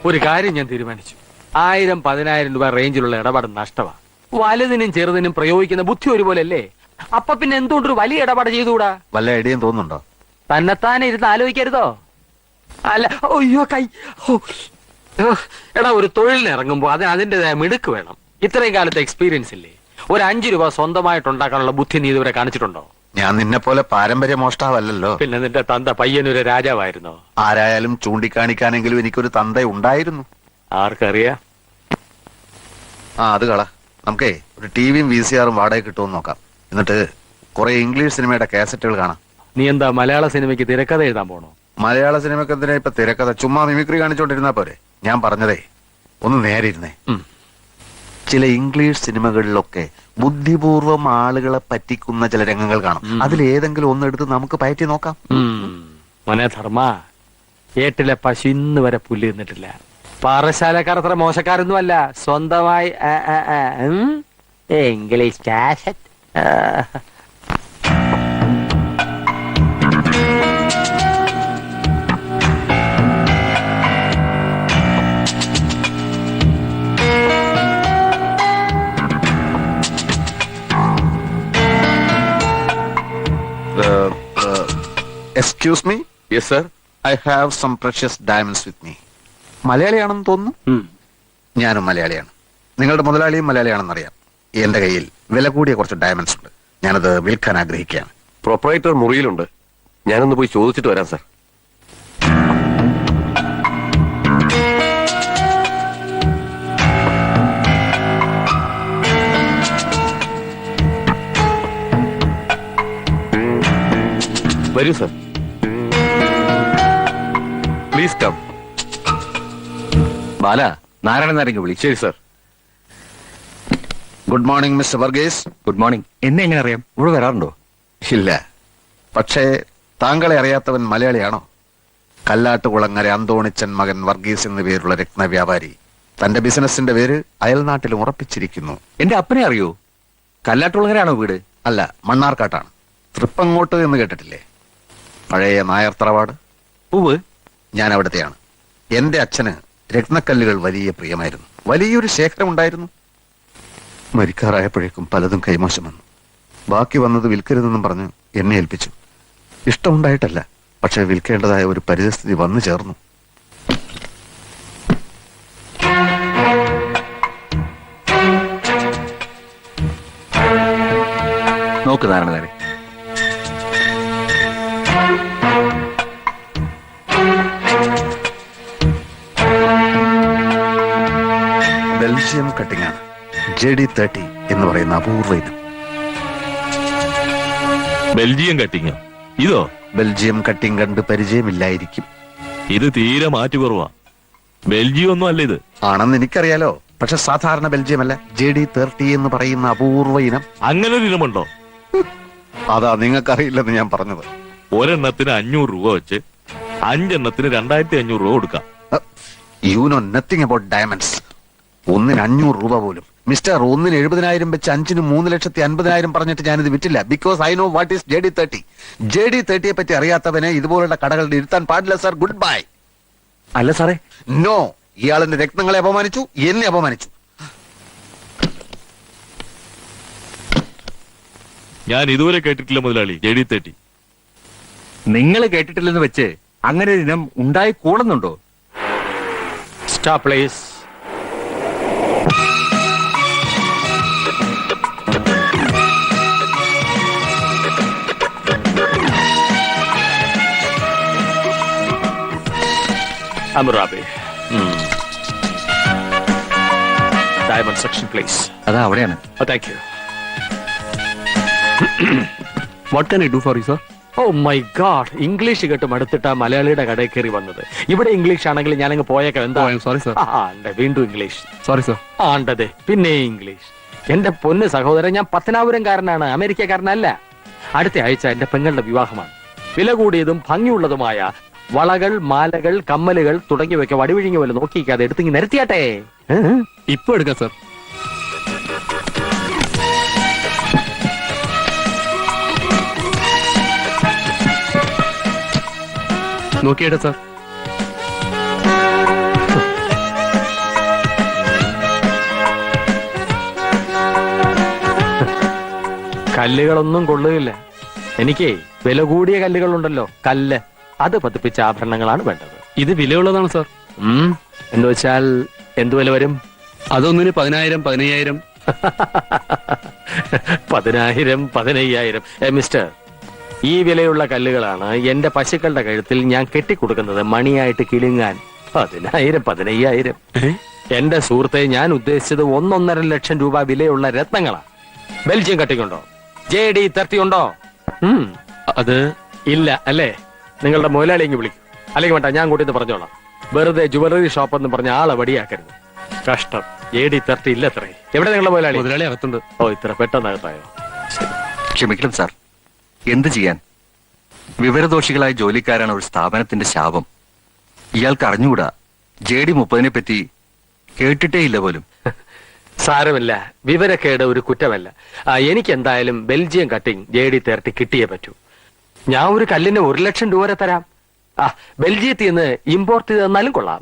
ഒരു കാര്യം ഞാൻ തീരുമാനിച്ചു. 1000-10,000 രൂപ റേഞ്ചിലുള്ള ഇടപാട് നഷ്ടമാണ്. വലുതിനും ചെറുതിനും പ്രയോഗിക്കുന്ന ബുദ്ധി ഒരുപോലെ അല്ലേ? അപ്പൊ പിന്നെ എന്തുകൊണ്ടൊരു വലിയ ഇടപാട് ചെയ്തുകൂടാ? വല്ല ഐഡിയയും തോന്നുന്നുണ്ടോ? തന്നെത്താനെ ഇരുന്ന് ആലോചിക്കരുതോ? അല്ല, അയ്യോ കൈ. എടാ, ഒരു തൊഴിലിന് ഇറങ്ങുമ്പോ അതിന്റേതായ മിടുക്ക് വേണം. ഇത്രയും കാലത്തെ എക്സ്പീരിയൻസ് ഇല്ലേ? ഒരു 5 രൂപ സ്വന്തമായിട്ട് ഉണ്ടാക്കാനുള്ള ബുദ്ധി നീ ഇതുവരെ കാണിച്ചിട്ടുണ്ടോ? ഞാൻ നിന്നെ പോലെ പാരമ്പര്യ മോഷ്ടാവല്ലോ. പിന്നെ നിന്റെ തന്ത പയ്യനൊരു രാജാവായിരുന്നോ? ആരായാലും ചൂണ്ടിക്കാണിക്കാനെങ്കിലും എനിക്കൊരു തന്ത ഉണ്ടായിരുന്നു. ആർക്കറിയാം. അത് കള. നമുക്കേ ഒരു ടിവിയും VCR വാടക കിട്ടുമെന്ന് നോക്കാം. എന്നിട്ട് കുറെ ഇംഗ്ലീഷ് സിനിമയുടെ കാസറ്റുകൾ കാണാം. നീ എന്താ മലയാള സിനിമയ്ക്ക് തിരക്കഥ എഴുതാൻ പോണോ? മലയാള സിനിമയ്ക്ക് എന്തിനാ ഇപ്പൊ തിരക്കഥ? ചുമ്മാ മിമിക്രി കാണിച്ചോണ്ടിരുന്നാ പോരെ. ഞാൻ പറഞ്ഞതേ ഒന്ന് നേരെ ഇരുന്നേ. ചില ഇംഗ്ലീഷ് സിനിമകളിലൊക്കെ ബുദ്ധിപൂർവം ആളുകളെ പറ്റിക്കുന്ന ചില രംഗങ്ങൾ കാണും. അതിലേതെങ്കിലും ഒന്നെടുത്ത് നമുക്ക് പയറ്റി നോക്കാം. മോനെ ധർമ്മ, ഏട്ടിലെ പശു ഇന്ന് വരെ പുല്ല് തിന്നിട്ടില്ല. പാറശാലക്കാർ അത്ര മോശക്കാരൊന്നുമല്ല. സ്വന്തമായി English cassette. Excuse me. Yes sir. I have some precious diamonds with me. മലയാളിയാണെന്ന് തോന്നുന്നു. ഞാനും മലയാളിയാണ്. നിങ്ങളുടെ മുതലാളിയും മലയാളിയാണെന്നറിയാം. എന്റെ കയ്യിൽ വില കൂടിയ കുറച്ച് ഡയമണ്ട്സ് ഉണ്ട്. ഞാനത് വിൽക്കാൻ ആഗ്രഹിക്കുകയാണ്. പ്രൊപ്പറേറ്റർ മുറിയിലുണ്ട്. ഞാനൊന്ന് പോയി ചോദിച്ചിട്ട് വരാം സാർ. വരൂ sir. Please come. Bala, Narayanan നാരങ്ങ വിളി. ശരി sir. Good morning mister Varghese. Good morning. എന്നെ എങ്ങനെ അറിയാം? ഇവിടെ വരാറുണ്ടോ? ഇല്ല. പക്ഷേ താങ്കളെ അറിയാത്തവൻ മലയാളിയാണോ? കല്ലാട്ടുകുളങ്ങര അന്തോണിച്ചൻ മകൻ വർഗീസ് എന്ന പേരുള്ള രത്നവ്യാപാരി തന്റെ ബിസിനസിന്റെ പേര് അയൽനാട്ടിലും ഉറപ്പിച്ചിരിക്കുന്നു. എന്റെ അപ്പനെ അറിയോ? കല്ലാട്ടുകുളങ്ങരാണോ വീട്? അല്ല, മണ്ണാർക്കാട്ടാണ്. തൃപ്പങ്ങോട്ട് എന്ന് കേട്ടിട്ടില്ലേ? പഴയ നായർ തറവാട്. പൂവ്. ഞാൻ അവിടത്തെയാണ്. എന്റെ അച്ഛന് രത്നക്കല്ലുകൾ വലിയ പ്രിയമായിരുന്നു. വലിയൊരു ശേഖരം ഉണ്ടായിരുന്നു. മരിക്കാറായപ്പോഴേക്കും പലതും കൈമോശം വന്നു. ബാക്കി വന്നത് വിൽക്കരുതെന്നും പറഞ്ഞ് എന്നെ ഏൽപ്പിച്ചു. ഇഷ്ടമുണ്ടായിട്ടല്ല, പക്ഷെ വിൽക്കേണ്ടതായ ഒരു പരിസ്ഥിതി വന്നു ചേർന്നു. നോക്ക് നാരായണൻ, ബെൽജിയം കട്ടിംഗ് ആണ്. JD30 എന്ന് പറയുന്ന അപൂർവ ഇനം. ബെൽജിയം കട്ടിങ്ങോ? ഇതോ? ബെൽജിയം കട്ടിംഗ് കണ്ട് പരിചയമില്ലായിരിക്കും. ഇത് തീരെ മാറ്റുകുറവാ. ബെൽജിയം ഒന്നും അല്ല ഇത്. ആണെന്ന് എനിക്കറിയാലോ. പക്ഷെ സാധാരണ ബെൽജിയം അല്ല. JD30 എന്ന് പറയുന്ന അപൂർവ ഇനം. അങ്ങനൊരു ഇനമുണ്ടോ? അതാ നിങ്ങൾക്കറിയില്ലെന്ന് ഞാൻ പറഞ്ഞത്. ഒരെണ്ണത്തിന് 500 രൂപ വെച്ച് 5 എണ്ണത്തിന് 2500 രൂപ കൊടുക്കാം. You know nothing about diamonds. ഒന്നിന് 500 രൂപ പോലും. മിസ്റ്റർ, ഒന്നിന് 70,000 വെച്ച് 5-ന് 3,50,000 പറഞ്ഞിട്ട് ഞാനിത് വിറ്റില്ല. Because I know what is JD30. JD30യെ പറ്റി അറിയാത്തവനെ ഇതുപോലുള്ള കടകളിൽ ഇരുത്താൻ പാടില്ല സർ. Good bye. അല്ല സാറേ. നോ, ഇയാളെന്റെ രത്നങ്ങളെ അപമാനിച്ചു, എന്നെ അപമാനിച്ചു. ഞാൻ ഇതുവരെ കേട്ടിട്ടില്ല മുതലാളി JD30. നിങ്ങൾ കേട്ടിട്ടില്ലെന്ന് വെച്ച് അങ്ങനെ ഒരു ഇനം ഉണ്ടായി കൂടുന്നുണ്ടോ? Stop please. Amurabi. Diamond section, please. അതാ അവിടെയാണ്. Oh, thank you. What can I do for you, sir? Oh my God. English കേട്ടും അടുത്തിട്ടാ മലയാളിയുടെ കടയിൽ കയറി വന്നത്. ഇവിടെ ഇംഗ്ലീഷ് ആണെങ്കിൽ ഞാനങ്ങ് പോയേക്കാം. എന്താ? Sorry sir. വീണ്ടും ഇംഗ്ലീഷ്. Sorry sir. ആണ്ടതെ പിന്നെ ഇംഗ്ലീഷ്. എന്റെ പൊന്ന് സഹോദരൻ, ഞാൻ പത്തനാപുരംകാരനാണ്, അമേരിക്കക്കാരനല്ല. അടുത്ത ആഴ്ച എന്റെ പെങ്ങളുടെ വിവാഹമാണ്. വില കൂടിയതും ഭംഗിയുള്ളതുമായ വളകൾ, മാലകൾ, കമ്മലുകൾ തുടങ്ങിയവയ്ക്ക് വടിവിഴിഞ്ഞ പോലെ നോക്കിക്കാതെ എടുത്തിങ്ങി നിരത്തിയാട്ടെ. ഇപ്പൊ എടുക്കാം സർ. നോക്കിയേട്ടെ സർ. കല്ലുകളൊന്നും കൊള്ളുകയില്ല. എനിക്ക് വില കൂടിയ കല്ലുകളുണ്ടല്ലോ, കല്ല്, അത് പതിപ്പിച്ച ആഭരണങ്ങളാണ് വേണ്ടത്. ഇത് വിലയുള്ളതാണ് സാർ. എന്ന് വെച്ചാൽ എന്ത് വില വരും? അതൊന്നിന് 10,000, 15,000. 10,000, 15,000. മിസ്റ്റർ, ഈ വിലയുള്ള കല്ലുകളാണ് എന്റെ പശുക്കളുടെ കഴുത്തിൽ ഞാൻ കെട്ടിക്കൊടുക്കുന്നത് മണിയായിട്ട് കിലുങ്ങാൻ. 10,000, 15,000. എന്റെ സുഹൃത്തെ, ഞാൻ ഉദ്ദേശിച്ചത് 1.5 ലക്ഷം രൂപ വിലയുള്ള രത്നങ്ങളാ. ബെൽജിയം കട്ടിങ്ങുണ്ടോ? JD30 ഉണ്ടോ? അത് ഇല്ല അല്ലേ? നിങ്ങളുടെ മുതലാളി ഇങ്ങ് വിളിക്കും. അല്ലെങ്കിൽ വേണ്ട, ഞാൻ കൂട്ടി പറഞ്ഞോളാം. വെറുതെ ജുവലറി ഷോപ്പ് എന്ന് പറഞ്ഞ ആളെ വടിയാക്കരുത്. കഷ്ടം. JD30 ഇല്ല അത്രേ. എവിടെ നിങ്ങളുടെ മുതലാളി? മുതലാളി അകത്തുണ്ട്. ഓ, ഇത്ര പെട്ടെന്നകത്തായോ? ക്ഷമിക്കണം സാർ, എന്ത് ചെയ്യാൻ? വിവരദോഷികളായ ജോലിക്കാരാണ് ഒരു സ്ഥാപനത്തിന്റെ ശാപം. ഇയാൾക്ക് അറിഞ്ഞുകൂടാ. JD30 പറ്റി കേട്ടിട്ടേ ഇല്ല പോലും. സാരമില്ല, വിവരക്കേട് ഒരു കുറ്റമല്ല. എനിക്ക് എന്തായാലും ബെൽജിയം കട്ടിങ് JD30 കിട്ടിയേ പറ്റൂ. ഞാൻ ഒരു കല്ലിന് 1 ലക്ഷം രൂപ വരെ തരാം. ബെൽജിയത്തിൽ നിന്ന് ഇമ്പോർട്ട് ചെയ്ത് തന്നാലും കൊള്ളാം.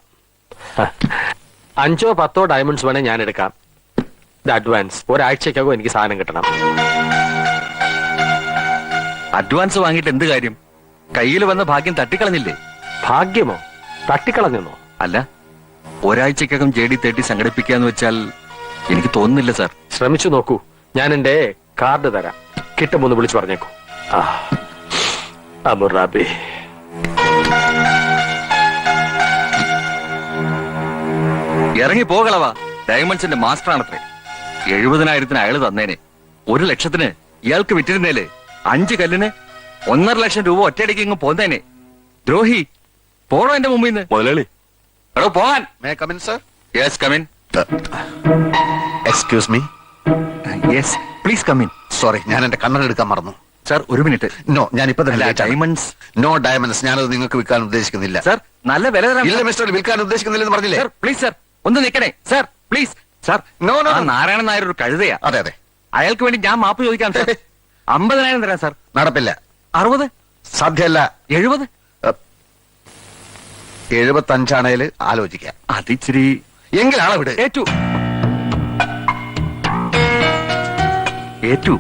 5 or 10 ഡയമണ്ട്സ് വേണേ ഞാൻ എടുക്കാം. ഇത് അഡ്വാൻസ്. ഒരാഴ്ചക്കകം എനിക്ക് സാധനം കിട്ടണം. അഡ്വാൻസ് വാങ്ങിയിട്ട് എന്ത് കാര്യം? കയ്യിൽ വന്ന ഭാഗ്യം തട്ടിക്കളഞ്ഞില്ലേ? ഭാഗ്യമോ? തട്ടിക്കളഞ്ഞെന്നോ? അല്ല, ഒരാഴ്ചക്കകം JD30 സംഘടിപ്പിക്കാന്ന് വെച്ചാൽ എനിക്ക് തോന്നുന്നില്ല സാർ. ശ്രമിച്ചു നോക്കൂ. ഞാൻ എന്റെ കാർഡ് തരാം. കിട്ടുമ്പോ ഒന്ന് വിളിച്ചു പറഞ്ഞേക്കൂ. അബുറാബി. ഇറങ്ങി പോകളവാ. ഡയമണ്ട്സിന്റെ മാസ്റ്റർ ആണത്രേ. 70,000 അയാള് തന്നേനെ. 1 ലക്ഷത്തിന് ഇയാൾക്ക് വിറ്റിരുന്നേലേ 5 കല്ലിന് 1.5 ലക്ഷം രൂപ ഒറ്റയടിക്ക് ഇങ്ങ് പോന്നേനെ. ദ്രോഹി, പോണോ എന്റെ മുമ്പിൽ നിന്ന്? മുതലാളി, എടോ പോകാൻ. May come in sir? Yes come in. Excuse me. Yes please come in. Sorry, ഞാൻ എന്റെ കണ്ണട എടുക്കാൻ മറന്നു. സാർ ഒരു മിനിറ്റ്. നോ, ഞാൻ ഇപ്പൊ തന്നെ late ആണ്. ഡയമണ്ട്സ്. No diamonds. ഞാനത് നിങ്ങൾക്ക് വിൽക്കാൻ ഉദ്ദേശിക്കുന്നില്ല. സാർ നല്ല വില തരാം. ഇല്ല മിസ്റ്റർ, വിൽക്കാൻ ഉദ്ദേശിക്കുന്നില്ലെന്ന് പറഞ്ഞില്ലേ? സാർ പ്ലീസ് സാർ ഒന്ന് നിൽക്കണേ sir, please sir. No, no, ആ no. നാരായണൻ നായർ ഒരു കഴുതയാ. അതെ അതെ, അയാൾക്ക് വേണ്ടി ഞാൻ മാപ്പ് ചോദിക്കാം സാർ. 50,000 തരാം സാർ. നടപ്പില്ല. 60, സാധ്യല്ല. 70. 75 ആലോചിക്കാം. അതിച്ചിരി എങ്കിൽ ആളെ വിട്. ഏറ്റു ഏറ്റു.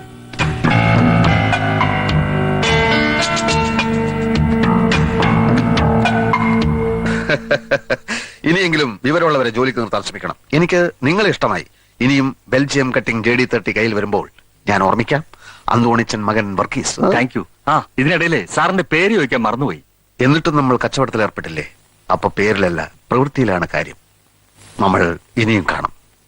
ഇനിയെങ്കിലും വിവരമുള്ളവരെ ജോലിക്ക് നിർത്താൻ ശ്രമിക്കണം. എനിക്ക് നിങ്ങളെ ഇഷ്ടമായി. ഇനിയും ബെൽജിയം കട്ടിംഗ് JD30 കയ്യിൽ വരുമ്പോൾ ഞാൻ ഓർമ്മിക്കാം. അന്തോണിച്ചൻ മകൻ വർഗീസ്. Thank you. ഇതിനിടയില് സാറിന്റെ പേര് ചോദിക്കാൻ മറന്നുപോയി. എന്നിട്ടും നമ്മൾ കച്ചവടത്തിൽ ഏർപ്പെട്ടില്ലേ? അപ്പൊ പേരിലല്ല, പ്രവൃത്തിയിലാണ് കാര്യം. നമ്മൾ ഇനിയും കാണും.